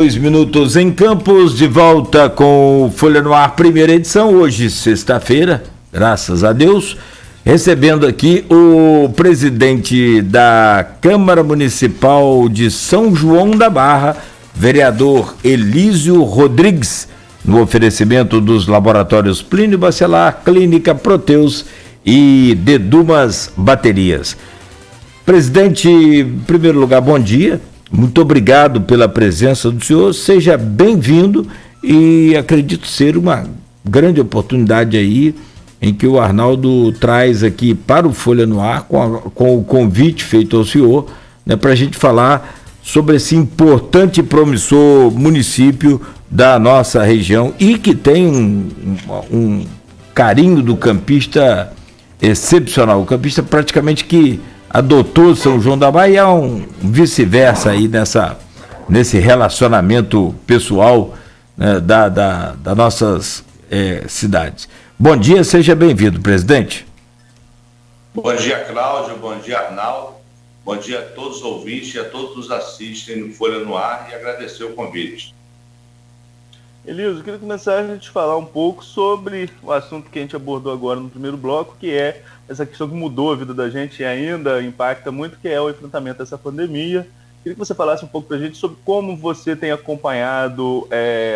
2 minutos em Campos, de volta com o Folha no Ar, primeira edição, hoje, sexta-feira, graças a Deus, recebendo aqui o presidente da Câmara Municipal de São João da Barra, vereador Elísio Rodrigues, no oferecimento dos laboratórios Plínio Bacelar, Clínica Proteus e Dedumas Baterias. Presidente, em primeiro lugar, bom dia. Muito obrigado pela presença do senhor, seja bem-vindo e acredito ser uma grande oportunidade aí em que o Arnaldo traz aqui para o Folha no Ar com o convite feito ao senhor, né, para a gente falar sobre esse importante e promissor município da nossa região e que tem um carinho do campista excepcional, o campista praticamente que adotou São João da Barra e é um vice-versa aí nesse relacionamento pessoal, né, das nossas cidades. Bom dia, seja bem-vindo, presidente. Bom dia, Cláudio, bom dia, Arnaldo, bom dia a todos os ouvintes e a todos os que assistem no Folha no Ar e agradecer o convite. Elísio, eu queria começar a gente falar um pouco sobre o assunto que a gente abordou agora no primeiro bloco, que é essa questão que mudou a vida da gente e ainda impacta muito, que é o enfrentamento dessa pandemia. Queria que você falasse um pouco para a gente sobre como você tem acompanhado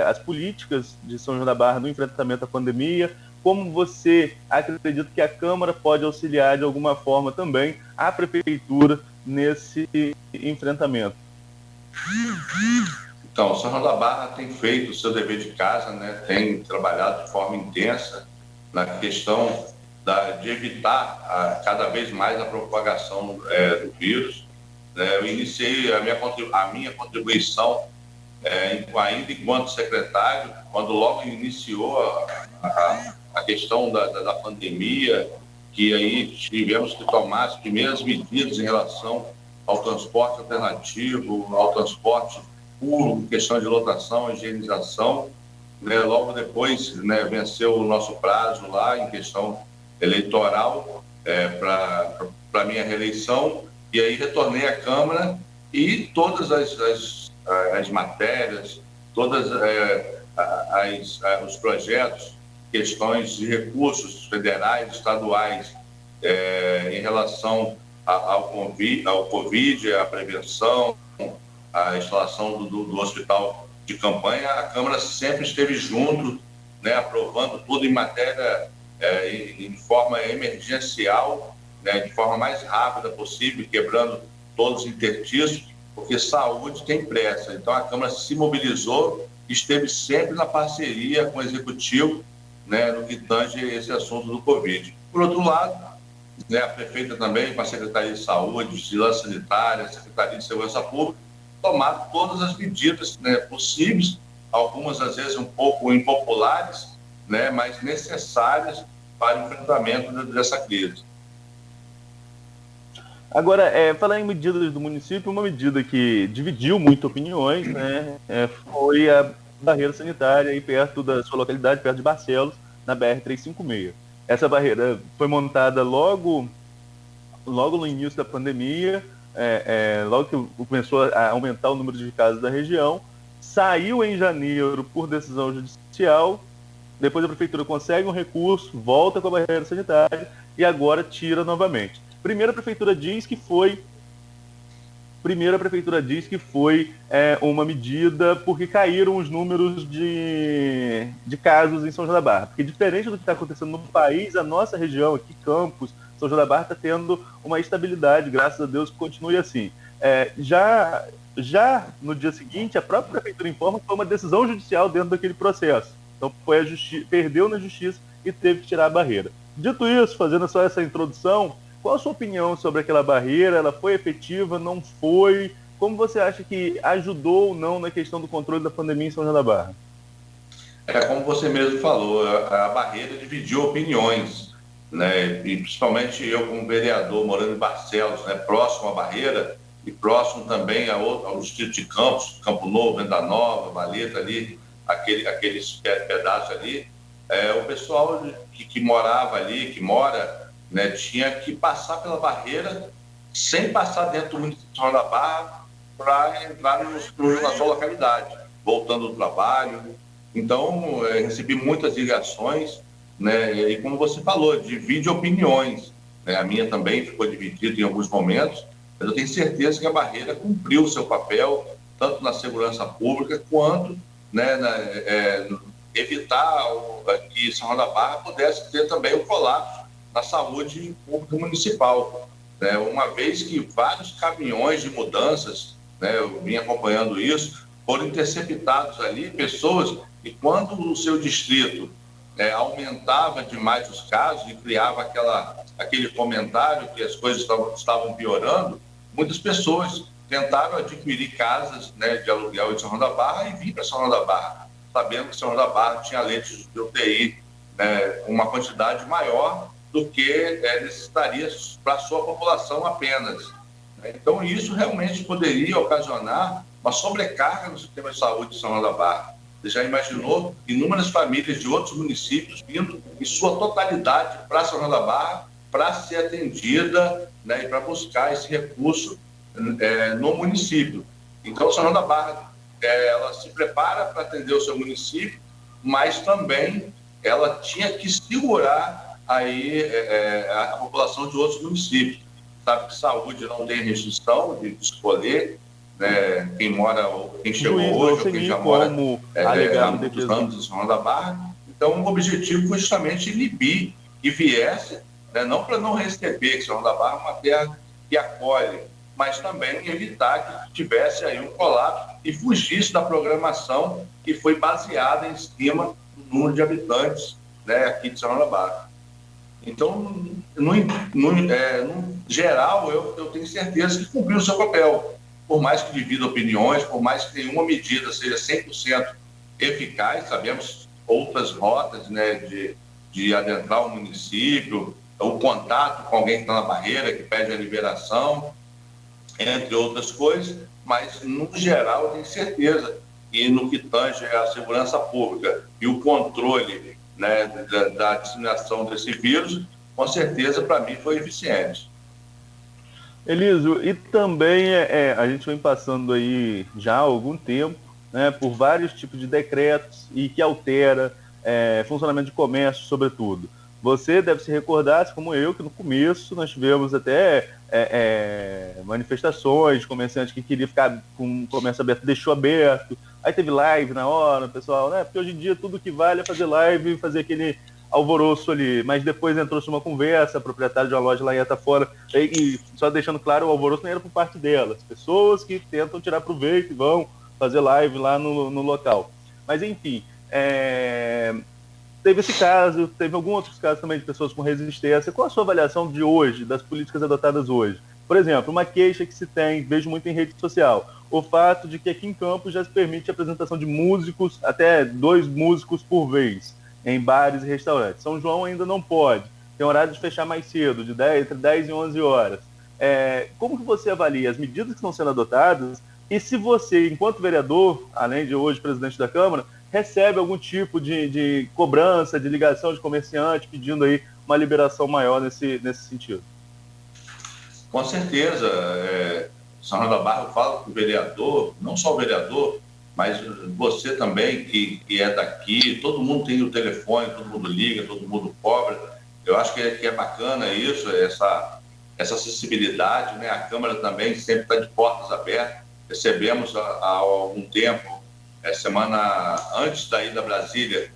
as políticas de São João da Barra no enfrentamento à pandemia, como você acredita que a Câmara pode auxiliar de alguma forma também a Prefeitura nesse enfrentamento. Então, São João da Barra tem feito o seu dever de casa, né? Tem trabalhado de forma intensa na questão de evitar cada vez mais a propagação do vírus. Eu iniciei a minha contribuição ainda enquanto secretário, quando logo iniciou a questão da pandemia, que aí tivemos que tomar as primeiras medidas em relação ao transporte alternativo, ao transporte público, questão de lotação, higienização. Logo depois, venceu o nosso prazo lá em questão eleitoral para a minha reeleição, e aí retornei à Câmara e todas as matérias, todos os projetos, questões de recursos federais, estaduais, em relação ao Covid, à prevenção, à instalação do hospital de campanha, a Câmara sempre esteve junto, aprovando tudo em matéria, em forma emergencial, de forma mais rápida possível, quebrando todos os interstícios, porque saúde tem pressa. Então a Câmara se mobilizou, esteve sempre na parceria com o Executivo, no que tange esse assunto do Covid. Por outro lado, a prefeita também, com a Secretaria de Saúde, Vigilância Sanitária, Secretaria de Segurança Pública, tomaram todas as medidas possíveis, algumas às vezes um pouco impopulares, mas necessárias para o enfrentamento dessa crise. Agora, falar em medidas do município, uma medida que dividiu muito opiniões, foi a barreira sanitária aí perto da sua localidade, perto de Barcelos, na BR-356. Essa barreira foi montada logo no início da pandemia, logo que começou a aumentar o número de casos da região, saiu em janeiro por decisão judicial, depois a prefeitura consegue um recurso, volta com a barreira sanitária e agora tira novamente. Primeiro a prefeitura diz que foi uma medida porque caíram os números de casos em São João da Barra. Porque diferente do que está acontecendo no país, a nossa região aqui, Campos, São João da Barra, está tendo uma estabilidade, graças a Deus, que continue assim. Já no dia seguinte, a própria prefeitura informa que foi uma decisão judicial dentro daquele processo. Então perdeu na justiça e teve que tirar a barreira. Dito isso, fazendo só essa introdução, qual a sua opinião sobre aquela barreira? Ela foi efetiva? Não foi? Como você acha que ajudou ou não na questão do controle da pandemia em São João da Barra? Como você mesmo falou, a barreira dividiu opiniões, e principalmente eu como vereador morando em Barcelos, próximo à barreira e próximo também ao distrito de Campos, Campo Novo, Venda Nova, Valeta ali, aqueles pedaços ali, o pessoal que morava ali, que mora, tinha que passar pela barreira sem passar dentro do município de São João da Barra para entrar na sua localidade. voltando do trabalho. Então, recebi muitas ligações, né? E como você falou, divide opiniões, né? A minha também ficou dividida em alguns momentos, mas eu tenho certeza que a barreira cumpriu o seu papel, tanto na segurança pública quanto, né, evitar que São João da Barra pudesse ter também o colapso na saúde pública municipal, né? Uma vez que vários caminhões de mudanças, né, eu vim acompanhando isso, foram interceptados ali, pessoas, e quando o seu distrito aumentava demais os casos e criava aquele comentário que as coisas estavam piorando, muitas pessoas tentaram adquirir casas, né, de aluguel em São João da Barra e vir para São João da Barra, sabendo que São João da Barra tinha leitos de UTI, né, uma quantidade maior do que necessitaria para a sua população apenas. Então, isso realmente poderia ocasionar uma sobrecarga no sistema de saúde de São João da Barra. Você já imaginou inúmeras famílias de outros municípios vindo em sua totalidade para São João da Barra para ser atendida, né, e para buscar esse recurso no município. Então, São João da Barra, ela se prepara para atender o seu município, mas também ela tinha que segurar aí a população de outros municípios. Sabe que saúde não tem restrição de escolher, né, quem chegou hoje ou quem já mora há muitos anos em São João da Barra. Então, o objetivo foi justamente inibir que viesse, né, não para não receber, que São João da Barra é uma terra que acolhe, mas também evitar que tivesse aí um colapso e fugisse da programação que foi baseada em cima do número de habitantes, né, aqui de São João da Barra. Então, no geral, eu tenho certeza que cumpriu o seu papel. Por mais que divida opiniões, por mais que nenhuma medida seja 100% eficaz, sabemos outras rotas, né, de adentrar o município, o contato com alguém que está na barreira, que pede a liberação, entre outras coisas, mas, no geral, eu tenho certeza que no que tange a segurança pública e o controle, né, da disseminação desse vírus, com certeza, para mim, foi eficiente. Elísio, e também a gente vem passando aí já há algum tempo, né, por vários tipos de decretos e que altera funcionamento de comércio, sobretudo. Você deve se recordar, assim como eu, que no começo nós tivemos até manifestações de comerciantes que queriam ficar com o comércio aberto, deixou aberto. Aí teve live na hora, pessoal, né? Porque hoje em dia tudo que vale é fazer live e fazer aquele alvoroço ali. Mas depois entrou-se uma conversa, a proprietária de uma loja lá ia estar fora, e só deixando claro, o alvoroço não era por parte delas. Pessoas que tentam tirar proveito e vão fazer live lá no local. Mas, enfim, teve esse caso, teve alguns outros casos também de pessoas com resistência. Qual a sua avaliação de hoje, das políticas adotadas hoje? Por exemplo, uma queixa que se tem, vejo muito em rede social, o fato de que aqui em Campos já se permite a apresentação de músicos, até 2 músicos por vez, em bares e restaurantes. São João ainda não pode, tem horário de fechar mais cedo, entre 10 e 11 horas. Como que você avalia as medidas que estão sendo adotadas e se você, enquanto vereador, além de hoje presidente da Câmara, recebe algum tipo de cobrança, de ligação de comerciante pedindo aí uma liberação maior nesse sentido? Com certeza. São João da Barra, eu falo com o vereador, não só o vereador, mas você também, que é daqui, todo mundo tem o telefone, todo mundo liga, todo mundo cobra. Eu acho que é bacana isso, essa acessibilidade, né? A Câmara também sempre está de portas abertas. Recebemos há algum tempo, semana antes da ida a Brasília,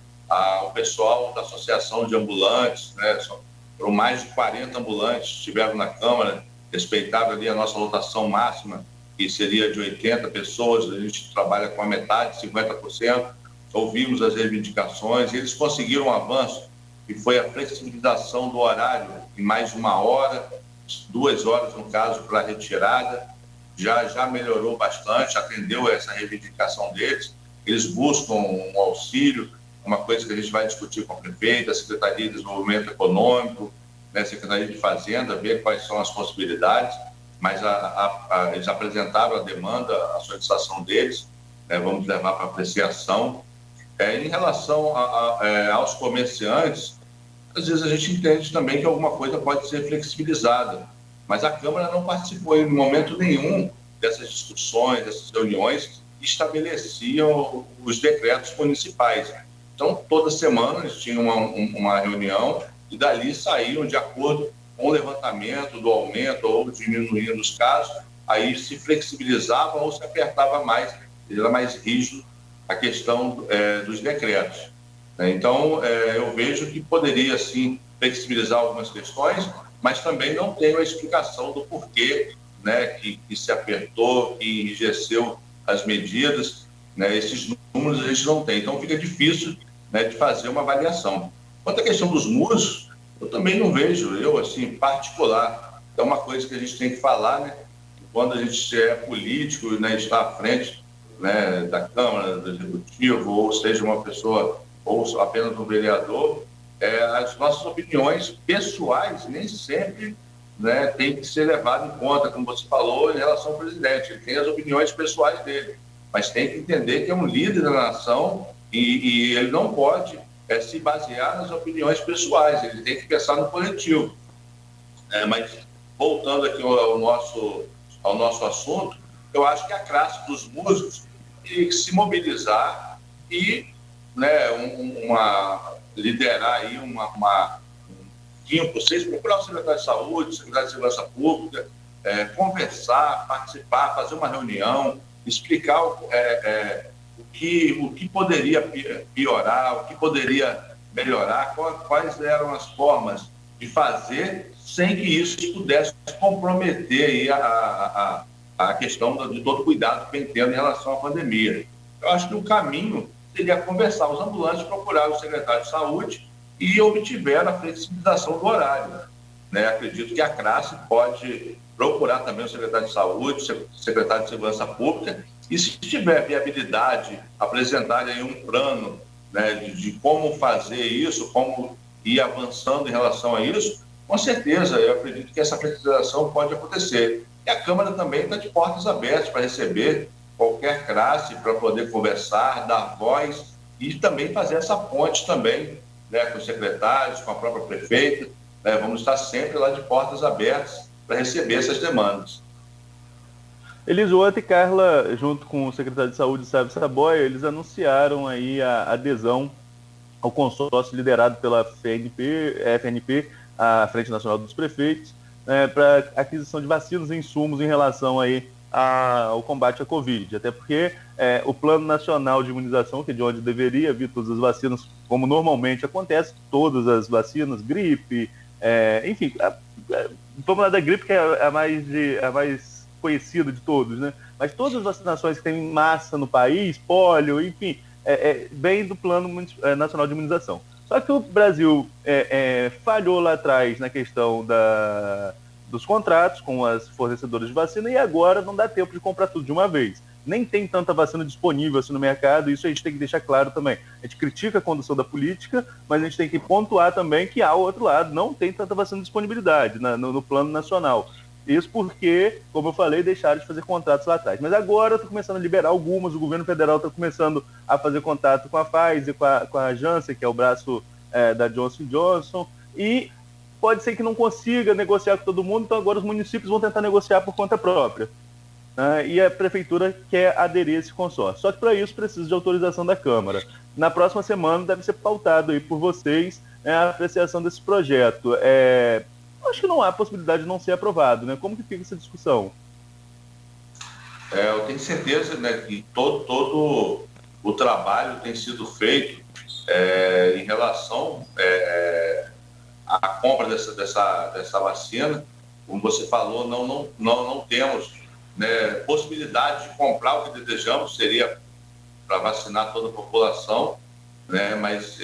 o pessoal da Associação de Ambulantes, né? Foram mais de 40 ambulantes que estiveram na Câmara, respeitado ali a nossa lotação máxima, que seria de 80 pessoas, a gente trabalha com a metade, 50%, ouvimos as reivindicações, e eles conseguiram um avanço, que foi a flexibilização do horário em mais de 1 hora, 2 horas no caso para a retirada, já melhorou bastante, atendeu essa reivindicação deles, eles buscam um auxílio, uma coisa que a gente vai discutir com a prefeita, a Secretaria de Desenvolvimento Econômico, né, Secretaria de Fazenda, ver quais são as possibilidades, mas eles apresentaram a demanda, a solicitação deles, né, vamos levar para apreciação. Em relação aos comerciantes, às vezes a gente entende também que alguma coisa pode ser flexibilizada, mas a Câmara não participou em momento nenhum dessas discussões, dessas reuniões, estabeleciam os decretos municipais. Então, toda semana eles tinham uma reunião e dali saíam de acordo com o levantamento do aumento ou diminuindo dos casos, aí se flexibilizava ou se apertava mais, era mais rígido a questão dos decretos. Então, eu vejo que poderia, sim, flexibilizar algumas questões, mas também não tenho a explicação do porquê, né, que se apertou, que enrijeceu as medidas, né, esses números a gente não tem. Então, fica difícil, né, de fazer uma avaliação. Quanto à questão dos muros, eu também não vejo, assim, em particular, é uma coisa que a gente tem que falar, né, quando a gente é político, né, está à frente, né, da Câmara, do Executivo, ou seja, uma pessoa, ou apenas um vereador, as nossas opiniões pessoais nem sempre, né, tem que ser levado em conta, como você falou, em relação ao presidente. Ele tem as opiniões pessoais dele, mas tem que entender que é um líder da nação e ele não pode se basear nas opiniões pessoais, ele tem que pensar no coletivo. Mas, voltando aqui ao nosso assunto, eu acho que a classe dos músicos tem que se mobilizar e, né, liderar aí vocês procurar o secretário de Saúde, o secretário de Segurança Pública, conversar, participar, fazer uma reunião, explicar o que poderia piorar, o que poderia melhorar, quais eram as formas de fazer sem que isso pudesse comprometer aí a questão de todo cuidado que vem tendo em relação à pandemia. Eu acho que o caminho seria conversar os ambulantes, procurar o secretário de Saúde e obtiver a flexibilização do horário, né? Acredito que a classe pode procurar também o secretário de Saúde, o secretário de Segurança Pública, e se tiver viabilidade, apresentar aí um plano, né, de como fazer isso, como ir avançando em relação a isso, com certeza eu acredito que essa flexibilização pode acontecer. E a Câmara também está de portas abertas para receber qualquer classe, para poder conversar, dar voz e também fazer essa ponte também, né, com os secretários, com a própria prefeita, né, vamos estar sempre lá de portas abertas para receber essas demandas. Eliseuta e Carla, junto com o secretário de Saúde, Sávio Saboia, eles anunciaram aí a adesão ao consórcio liderado pela FNP, a Frente Nacional dos Prefeitos, para aquisição de vacinas e insumos em relação aí ao combate à Covid, até porque o Plano Nacional de Imunização, que é de onde deveria vir todas as vacinas, como normalmente acontece, todas as vacinas, gripe, enfim, vamos lá da gripe, que é a mais conhecida de todos, né? Mas todas as vacinações que tem em massa no país, pólio, enfim, vem do Plano Nacional de Imunização. Só que o Brasil falhou lá atrás na questão dos contratos com as fornecedoras de vacina e agora não dá tempo de comprar tudo de uma vez. Nem tem tanta vacina disponível assim no mercado, isso a gente tem que deixar claro também. A gente critica a condução da política, mas a gente tem que pontuar também que ao outro lado não tem tanta vacina de disponibilidade no plano nacional. Isso porque, como eu falei, deixaram de fazer contratos lá atrás. Mas agora está começando a liberar algumas, o governo federal está começando a fazer contato com a Pfizer, com a Janssen, que é o braço da Johnson & Johnson, e pode ser que não consiga negociar com todo mundo, então agora os municípios vão tentar negociar por conta própria. E a prefeitura quer aderir a esse consórcio. Só que para isso precisa de autorização da Câmara. Na próxima semana deve ser pautado aí por vocês a apreciação desse projeto. Acho que não há possibilidade de não ser aprovado, né? Como que fica essa discussão? Eu tenho certeza, né, que todo o trabalho tem sido feito em relação à compra dessa vacina. Como você falou, não temos, né, possibilidade de comprar o que desejamos, seria para vacinar toda a população, né, mas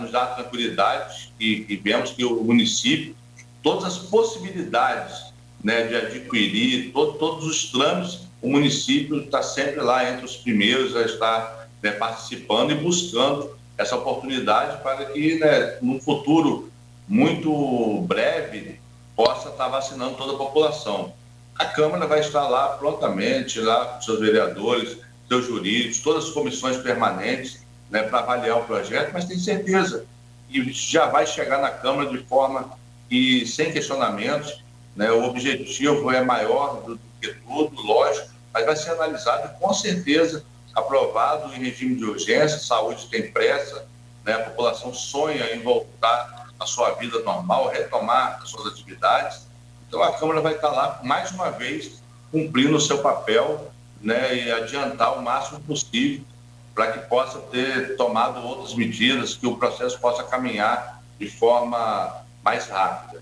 nos dá tranquilidade e vemos que o município, todas as possibilidades, né, de adquirir, todos os trâmites, o município está sempre lá entre os primeiros a estar, né, participando e buscando essa oportunidade para que, né, num futuro muito breve possa estar vacinando toda a população. A Câmara vai estar lá prontamente, lá com seus vereadores, seus jurídicos, todas as comissões permanentes, né, para avaliar o projeto, mas tenho certeza que já vai chegar na Câmara de forma e sem questionamentos, né? O objetivo é maior do que tudo, lógico, mas vai ser analisado e, com certeza, aprovado em regime de urgência. Saúde tem pressa, né? A população sonha em voltar à sua vida normal, retomar as suas atividades. Então, a Câmara vai estar lá, mais uma vez, cumprindo o seu papel, né? E adiantar o máximo possível para que possa ter tomado outras medidas, que o processo possa caminhar de forma mais rápida.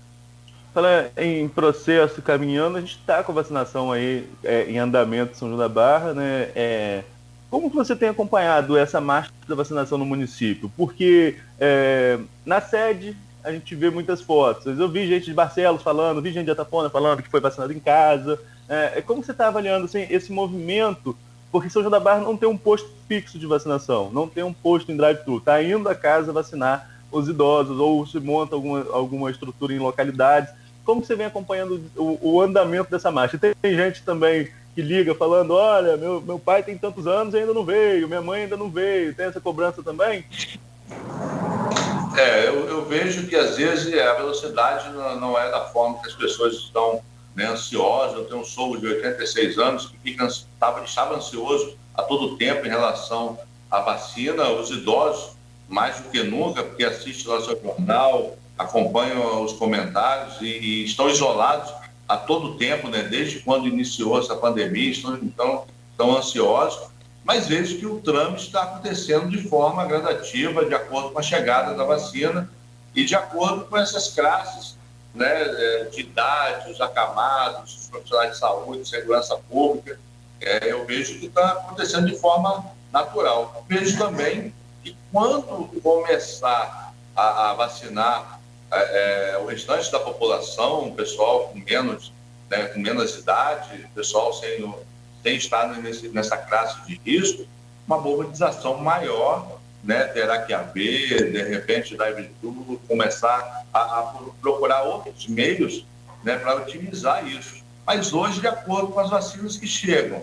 Fala em processo caminhando, a gente está com a vacinação aí em andamento em São João da Barra, né? Como que você tem acompanhado essa marcha da vacinação no município? Porque na sede a gente vê muitas fotos. Eu vi gente de Barcelos falando, vi gente de Atafona falando que foi vacinado em casa. Como você está avaliando assim, esse movimento? Porque São João da Barra não tem um posto fixo de vacinação, não tem um posto em drive-thru. Está indo a casa vacinar os idosos, ou se monta alguma estrutura em localidades. Como você vem acompanhando o andamento dessa marcha? Tem gente também que liga falando, olha, meu pai tem tantos anos e ainda não veio, minha mãe ainda não veio. Tem essa cobrança também? Eu vejo que às vezes a velocidade não é da forma que as pessoas estão, né, ansiosas. Eu tenho um sogro de 86 anos que estava ansioso a todo tempo em relação à vacina. Os idosos, mais do que nunca, porque assistem lá o seu jornal, acompanham os comentários e estão isolados a todo tempo, né? Desde quando iniciou essa pandemia, estão ansiosos, mas vejo que o trâmite está acontecendo de forma gradativa, de acordo com a chegada da vacina e de acordo com essas classes, né, de idade, os acamados, os profissionais de saúde, de segurança pública. Eu vejo que está acontecendo de forma natural. Vejo também que quando começar a vacinar o restante da população, o pessoal com menos idade, o pessoal sem estar nessa classe de risco, uma mobilização maior, né, terá que haver, de repente, começar a procurar outros meios, né, para otimizar isso. Mas hoje, de acordo com as vacinas que chegam,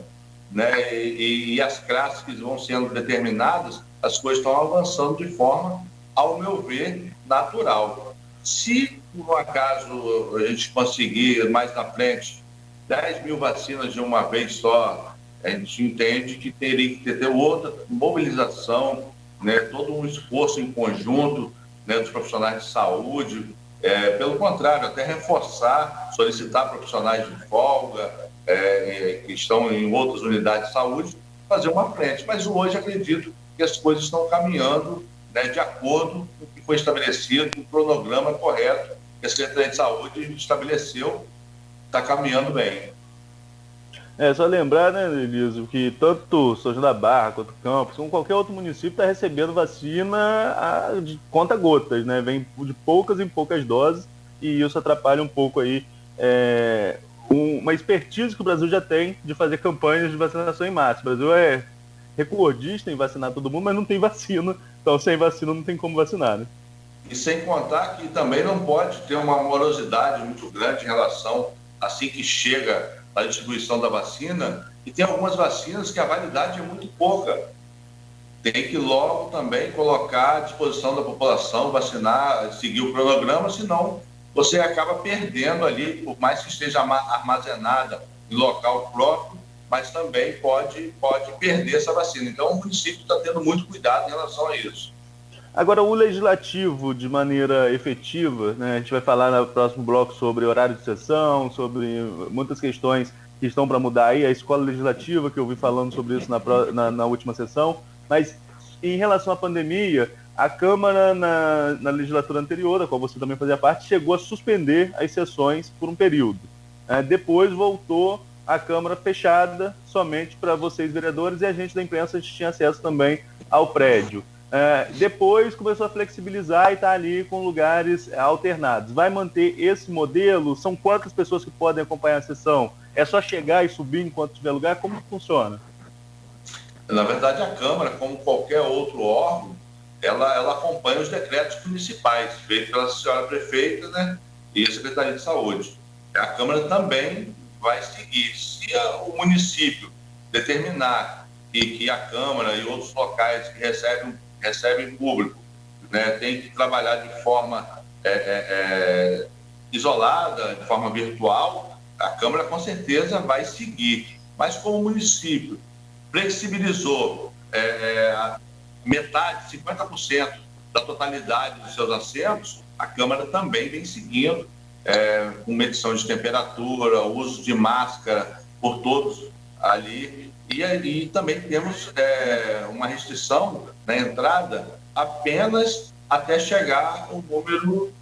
né, e as classes que vão sendo determinadas, as coisas estão avançando de forma, ao meu ver, natural. Se, por um acaso, a gente conseguir mais na frente 10 mil vacinas de uma vez só, a gente entende que teria que ter outra mobilização, né, todo um esforço em conjunto, né, dos profissionais de saúde. Pelo contrário, até reforçar, solicitar profissionais de folga, que estão em outras unidades de saúde, fazer uma frente. Mas hoje acredito que as coisas estão caminhando, né, de acordo com o que foi estabelecido, o cronograma correto que a Secretaria de Saúde estabeleceu, está caminhando bem. Só lembrar, né, Eliso, que tanto São João da Barra quanto Campos, como qualquer outro município, está recebendo vacina de conta-gotas, né? Vem de poucas em poucas doses, e isso atrapalha um pouco aí uma expertise que o Brasil já tem de fazer campanhas de vacinação em massa. O Brasil é recordista em vacinar todo mundo, mas não tem vacina, então sem vacina não tem como vacinar, né? E sem contar que também não pode ter uma morosidade muito grande em relação, assim que chega a distribuição da vacina, e tem algumas vacinas que a validade é muito pouca. Tem que logo também colocar à disposição da população, vacinar, seguir o cronograma, senão você acaba perdendo ali, por mais que esteja armazenada em local próprio, mas também pode perder essa vacina. Então o município está tendo muito cuidado em relação a isso. Agora, o legislativo, de maneira efetiva, né, a gente vai falar no próximo bloco sobre horário de sessão, sobre muitas questões que estão para mudar aí, a escola legislativa, que eu ouvi falando sobre isso na última sessão, mas em relação à pandemia, a Câmara, na legislatura anterior, da qual você também fazia parte, chegou a suspender as sessões por um período. Depois voltou a Câmara fechada somente para vocês, vereadores, e a gente da imprensa, a gente tinha acesso também ao prédio. Depois começou a flexibilizar e está ali com lugares alternados. Vai manter esse modelo? São quantas pessoas que podem acompanhar a sessão? É só chegar e subir enquanto tiver lugar? Como que funciona? Na verdade, a Câmara, como qualquer outro órgão, ela acompanha os decretos municipais, feitos pela senhora prefeita, né, e a Secretaria de Saúde. A Câmara também vai seguir. Se o município determinar que a Câmara e outros locais que recebem público, né, tem que trabalhar de forma isolada, de forma virtual, a Câmara com certeza vai seguir. Mas como o município flexibilizou metade, 50% da totalidade dos seus assentos, a Câmara também vem seguindo com medição de temperatura, uso de máscara por todos ali. E aí também temos uma restrição na entrada apenas até chegar o número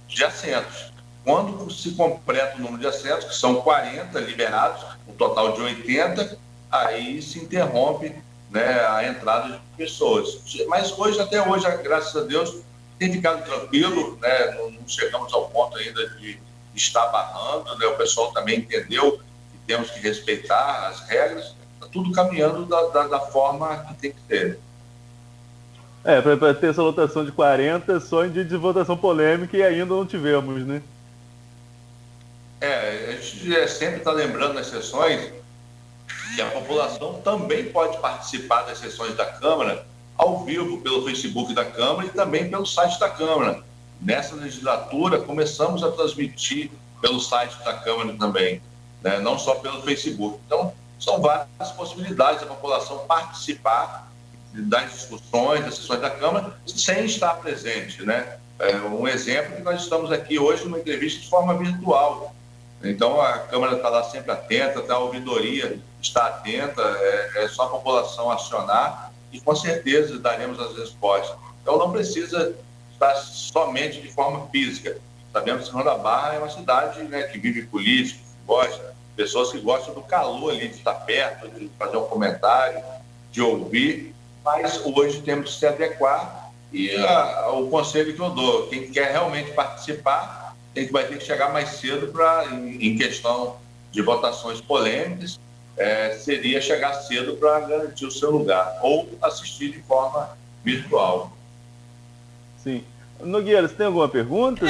de assentos. Quando se completa o número de assentos, que são 40 liberados, um total de 80, aí se interrompe, né, a entrada de pessoas. Mas até hoje, graças a Deus, tem ficado tranquilo, né? Não chegamos ao ponto ainda de estar barrando, né? O pessoal também entendeu que temos que respeitar as regras, está tudo caminhando da forma que tem que ser. Para ter essa lotação de 40, só em dia de votação polêmica, e ainda não tivemos, né? A gente sempre está lembrando nas sessões que a população também pode participar das sessões da Câmara ao vivo pelo Facebook da Câmara e também pelo site da Câmara. Nessa legislatura, começamos a transmitir pelo site da Câmara também, né? Não só pelo Facebook. Então, são várias possibilidades da população participar das discussões, das sessões da Câmara, sem estar presente, né? Um exemplo que nós estamos aqui hoje numa entrevista de forma virtual. Então, a Câmara está lá sempre atenta, a ouvidoria está atenta, é só a população acionar e, com certeza, daremos as respostas. Então, não precisa estar somente de forma física. Sabemos que São João da Barra é uma cidade, né, que vive política, que gosta, pessoas que gostam do calor ali, de estar perto, de fazer um comentário, de ouvir, mas hoje temos que se adequar e o conselho que eu dou, quem quer realmente participar, vai ter que chegar mais cedo em questão de votações polêmicas, seria chegar cedo para garantir o seu lugar, ou assistir de forma virtual. Sim. Nogueira, você tem alguma pergunta?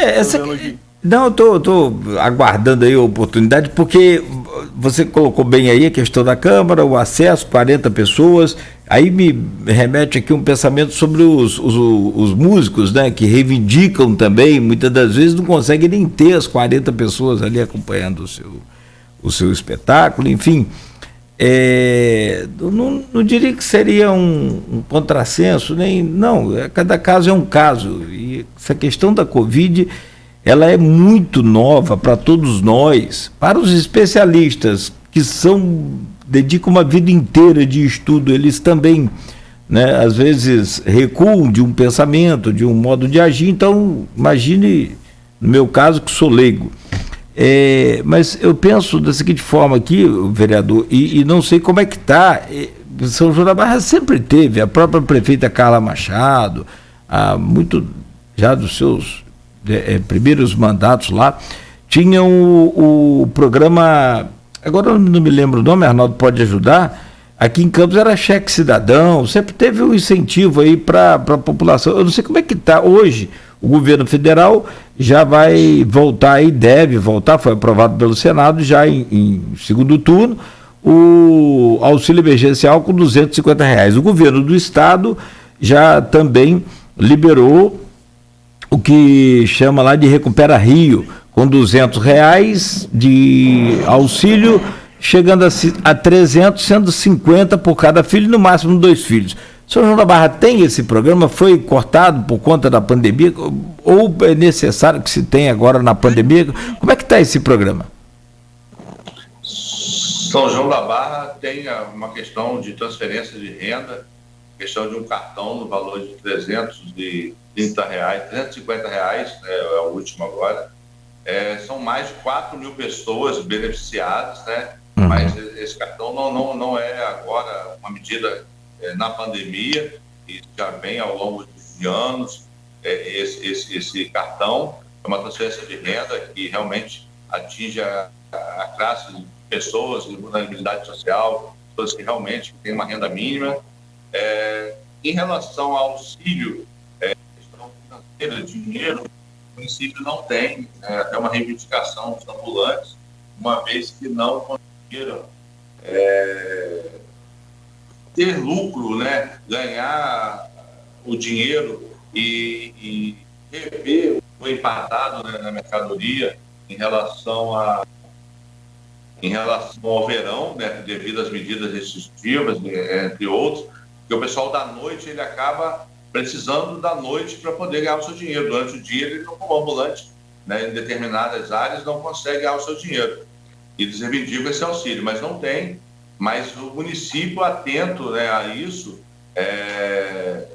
Não, eu estou aguardando aí a oportunidade, porque você colocou bem aí a questão da Câmara, o acesso, 40 pessoas, aí me remete aqui um pensamento sobre os músicos, né, que reivindicam também, muitas das vezes não conseguem nem ter as 40 pessoas ali acompanhando o seu espetáculo, enfim. Não diria que seria um contrassenso, não, cada caso é um caso, e essa questão da Covid, ela é muito nova para todos nós, para os especialistas que dedicam uma vida inteira de estudo, eles também, né, às vezes recuam de um pensamento, de um modo de agir, então imagine, no meu caso, que sou leigo. Mas eu penso da seguinte forma aqui, vereador, e não sei como é que está. São João da Barra sempre teve, a própria prefeita Carla Machado, já dos seus primeiros mandatos lá, tinha o programa, agora eu não me lembro o nome, Arnaldo pode ajudar, aqui em Campos era cheque cidadão, sempre teve um incentivo aí para a população. Eu não sei como é que está hoje. O governo federal já vai voltar e deve voltar, foi aprovado pelo Senado já em segundo turno, o auxílio emergencial com R$250. O governo do estado já também liberou o que chama lá de Recupera Rio, com R$200 de auxílio, chegando a 300, sendo 50 por cada filho, no máximo 2 filhos. São João da Barra tem esse programa? Foi cortado por conta da pandemia? Ou é necessário que se tenha agora na pandemia? Como é que está esse programa? São João da Barra tem uma questão de transferência de renda, questão de um cartão no valor de R$330, R$350, né, é o último agora. São mais de 4 mil pessoas beneficiadas, né? Mas esse cartão não é agora uma medida na pandemia, e já vem ao longo de anos. Esse cartão é uma transferência de renda que realmente atinge a classe de pessoas de vulnerabilidade social, pessoas que realmente têm uma renda mínima. Em relação ao auxílio, questão financeira, dinheiro, o município não tem, até uma reivindicação dos ambulantes, uma vez que não conseguiram ter lucro, né, ganhar o dinheiro e rever o empatado, né, na mercadoria em relação em relação ao verão, né, devido às medidas restritivas, entre outros, que o pessoal da noite ele acaba precisando da noite para poder ganhar o seu dinheiro. Durante o dia, ele, como ambulante, né, em determinadas áreas, não consegue ganhar o seu dinheiro. E eles reivindicam esse auxílio, mas não tem. Mas o município, atento, né, a isso,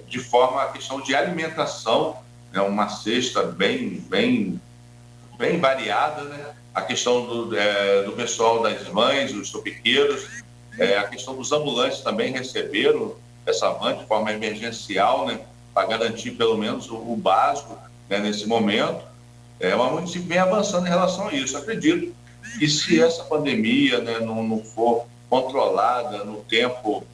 de forma a questão de alimentação, né, uma cesta bem variada, né? A questão do pessoal das mães, os topiqueiros, a questão dos ambulantes também receberam essa van de forma emergencial, né, para garantir pelo menos o básico, né, nesse momento. O município vem avançando em relação a isso. Acredito que se essa pandemia, né, não for controlada no tempo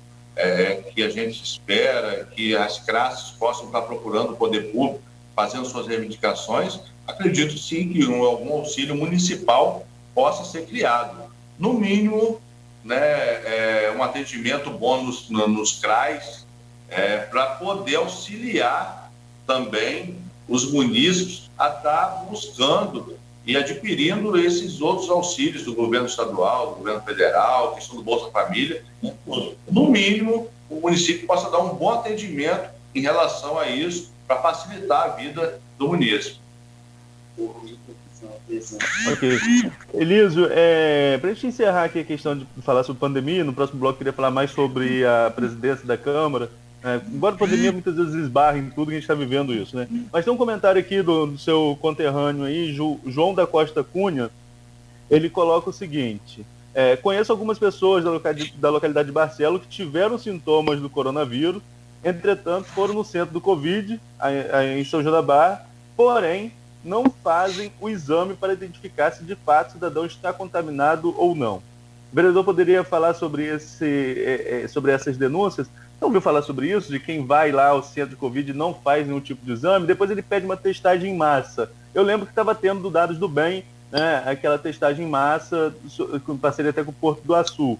que a gente espera, que as classes possam estar procurando o poder público, fazendo suas reivindicações, acredito sim que algum auxílio municipal possa ser criado. No mínimo, né, um atendimento bom nos CRAs, para poder auxiliar também os munícipes a estar buscando e adquirindo esses outros auxílios do governo estadual, do governo federal, questão do Bolsa Família. No mínimo, o município possa dar um bom atendimento em relação a isso, para facilitar a vida do munícipe. Ok. Elísio, para a gente encerrar aqui a questão de falar sobre pandemia, no próximo bloco eu queria falar mais sobre a presidência da Câmara. Embora a pandemia muitas vezes esbarre em tudo que a gente está vivendo isso, né? Mas tem um comentário aqui do seu conterrâneo aí, João da Costa Cunha. Ele coloca o seguinte: conheço algumas pessoas da localidade de Barcelos que tiveram sintomas do coronavírus, entretanto foram no centro do Covid, em São João da Barra, porém não fazem o exame para identificar se de fato o cidadão está contaminado ou não. O vereador poderia falar sobre essas denúncias? Não ouviu falar sobre isso, de quem vai lá ao centro de Covid e não faz nenhum tipo de exame, depois ele pede uma testagem em massa. Eu lembro que estava tendo dados do bem, né, aquela testagem em massa, com parceria até com o Porto do Açu.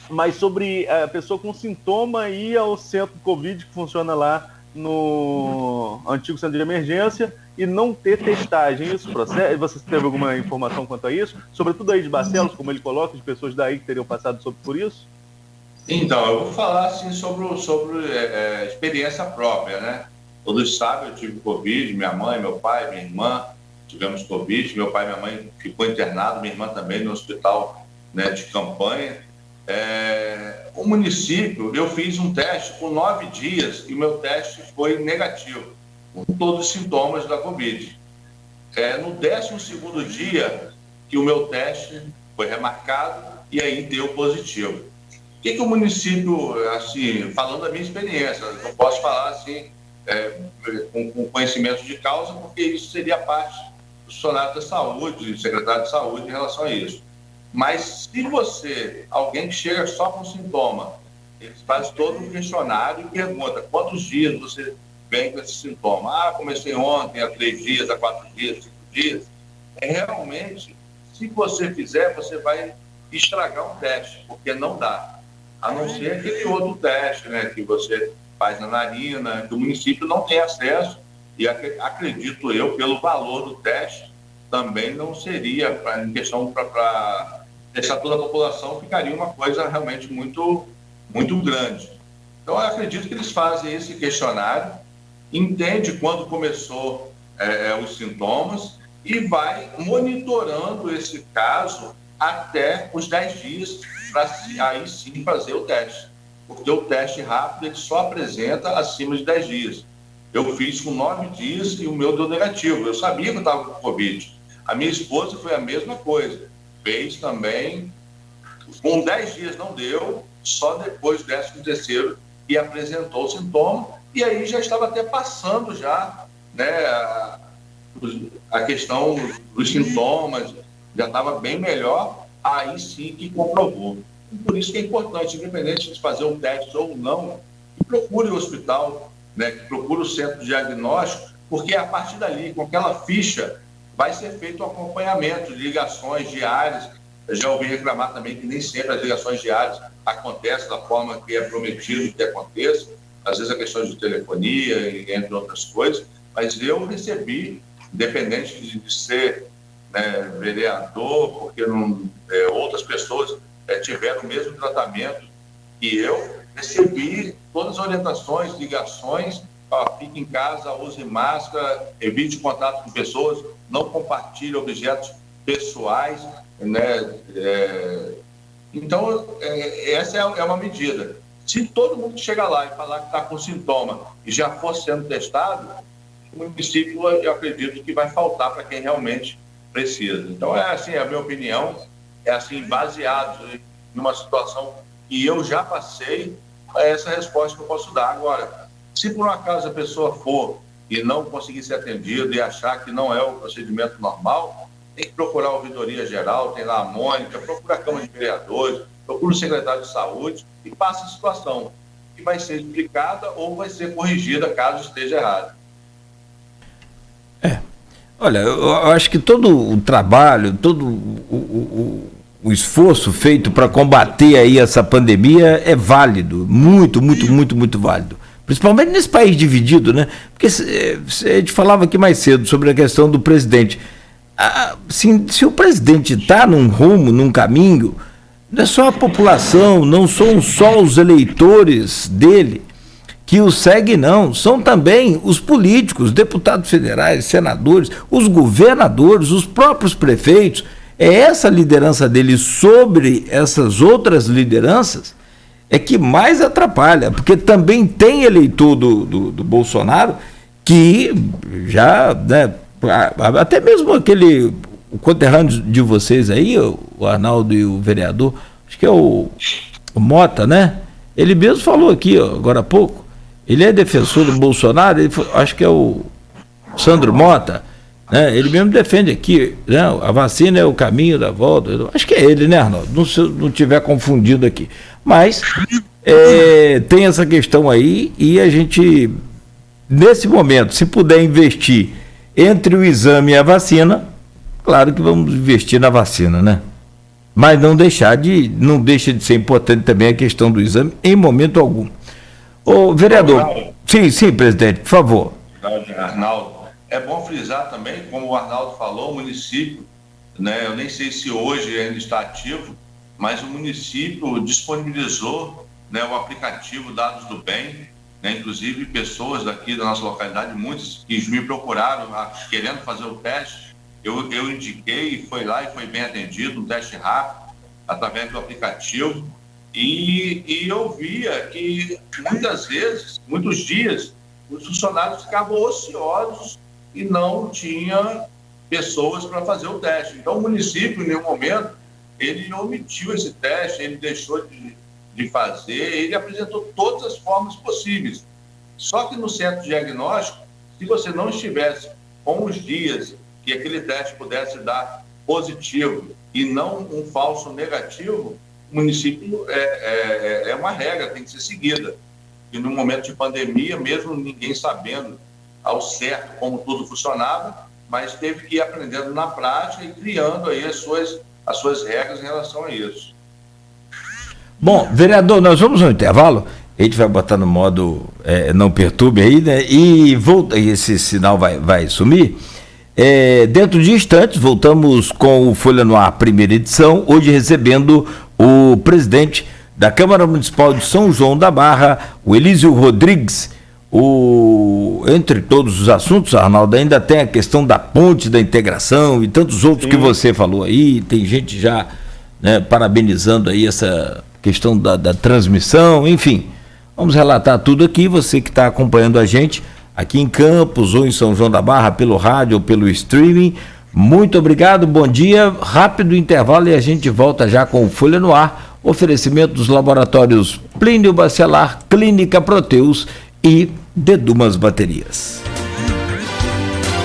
Mas sobre a pessoa com sintoma ir ao centro de Covid, que funciona lá no antigo centro de emergência, e não ter testagem, isso procede? Você teve alguma informação quanto a isso? Sobretudo aí de Barcelos, como ele coloca, de pessoas daí que teriam passado por isso? Então, eu vou falar assim sobre experiência própria, né? Todos sabem, eu tive Covid, minha mãe, meu pai, minha irmã, tivemos Covid, meu pai e minha mãe ficou internado, minha irmã também no hospital, né, de campanha. O município, eu fiz um teste por 9 dias e o meu teste foi negativo, com todos os sintomas da Covid. No 12º dia que o meu teste foi remarcado e aí deu positivo. O que o município, assim, falando da minha experiência, não posso falar assim com conhecimento de causa, porque isso seria parte do funcionário da saúde, secretário de saúde em relação a isso. Mas se alguém que chega só com sintoma, ele faz todo um questionário e pergunta quantos dias você vem com esse sintoma. Comecei ontem, há 3 dias, há 4 dias, 5 dias. Realmente, se você fizer, você vai estragar um teste, porque não dá. A não ser aquele outro teste, né, que você faz na narina, que o município não tem acesso, e acredito eu, pelo valor do teste, também não seria, em questão para testar toda a população, ficaria uma coisa realmente muito, muito grande. Então, eu acredito que eles fazem esse questionário, entende quando começou os sintomas e vai monitorando esse caso até os 10 dias, para aí sim fazer o teste. Porque o teste rápido ele só apresenta acima de 10 dias. Eu fiz com 9 dias e o meu deu negativo. Eu sabia que eu estava com Covid. A minha esposa foi a mesma coisa. Fez também. Com 10 dias não deu, só depois do 13º e apresentou o sintoma. E aí já estava até passando já, né, a questão dos sintomas, já estava bem melhor, aí sim que comprovou. E por isso que é importante, independente de fazer o teste ou não, que procure o hospital, né, que procure o centro de diagnóstico, porque a partir dali, com aquela ficha, vai ser feito o acompanhamento de ligações diárias. Eu já ouvi reclamar também que nem sempre as ligações diárias acontecem da forma que é prometido que aconteça, às vezes a questão de telefonia, entre outras coisas, mas eu recebi, independente de ser né, vereador, porque outras pessoas tiveram o mesmo tratamento que eu. Recebi todas as orientações, ligações, fique em casa, use máscara, evite contato com pessoas, não compartilhe objetos pessoais, né? Então, essa é uma medida. Se todo mundo que chega lá e falar que está com sintoma e já for sendo testado, o município, eu acredito que vai faltar para quem realmente precisa. Então, assim, a minha opinião é assim, baseado em uma situação que eu já passei, é essa resposta que eu posso dar. Agora, se por um acaso a pessoa for e não conseguir ser atendida e achar que não é o procedimento normal, tem que procurar a ouvidoria geral, tem lá a Mônica, procura a Câmara de Vereadores, procura o secretário de Saúde e passa a situação, que vai ser explicada ou vai ser corrigida caso esteja errado. Olha, eu acho que todo o trabalho, todo o esforço feito para combater aí essa pandemia é válido, muito válido. Principalmente nesse país dividido, né? Porque a gente falava aqui mais cedo sobre a questão do presidente. Se o presidente está num rumo, num caminho, não é só a população, não são só os eleitores dele que o seguem, não. São também os políticos, deputados federais, senadores, os governadores, os próprios prefeitos. É essa liderança dele sobre essas outras lideranças é que mais atrapalha, porque também tem eleitor do Bolsonaro que já, né, até mesmo o conterrâneo de vocês aí, o Arnaldo e o vereador, acho que é o Mota, né? Ele mesmo falou aqui, agora há pouco, ele é defensor do Bolsonaro, acho que é o Sandro Mota, né? Ele mesmo defende aqui, né? A vacina é o caminho da volta, acho que é ele, né, Arnaldo? Se eu não estiver confundido aqui. Mas tem essa questão aí e a gente, nesse momento, se puder investir entre o exame e a vacina, claro que vamos investir na vacina, né? Mas não deixa de ser importante também a questão do exame em momento algum. Ô, vereador, sim, presidente, por favor. Arnaldo, é bom frisar também, como o Arnaldo falou, o município, né, eu nem sei se hoje ainda está ativo, mas o município disponibilizou, né, o aplicativo Dados do Bem, né, inclusive pessoas daqui da nossa localidade, muitos que me procuraram querendo fazer o teste, eu indiquei e foi lá e foi bem atendido, um teste rápido, através do aplicativo, e eu via que muitos dias, os funcionários ficavam ociosos e não tinha pessoas para fazer o teste. Então, o município, em nenhum momento, ele omitiu esse teste, ele deixou de fazer, ele apresentou todas as formas possíveis. Só que no centro de diagnóstico, se você não estivesse com os dias que aquele teste pudesse dar positivo e não um falso negativo, o município é uma regra, tem que ser seguida. E no momento de pandemia, mesmo ninguém sabendo ao certo como tudo funcionava, mas teve que ir aprendendo na prática e criando aí as suas regras em relação a isso. Bom, vereador, nós vamos ao intervalo, a gente vai botar no modo não perturbe aí, né? E esse sinal vai sumir. Dentro de instantes, voltamos com o Folha no Ar, primeira edição, hoje recebendo o presidente da Câmara Municipal de São João da Barra, o Elísio Rodrigues. Entre todos os assuntos, Arnaldo, ainda tem a questão da ponte, da integração e tantos outros que você falou aí, tem gente já, né, parabenizando aí essa questão da transmissão, enfim, vamos relatar tudo aqui, você que está acompanhando a gente aqui em Campos ou em São João da Barra, pelo rádio ou pelo streaming, muito obrigado, bom dia, rápido intervalo e a gente volta já com o Folha no Ar, oferecimento dos laboratórios Plínio Bacelar, Clínica Proteus e Dedumas Baterias.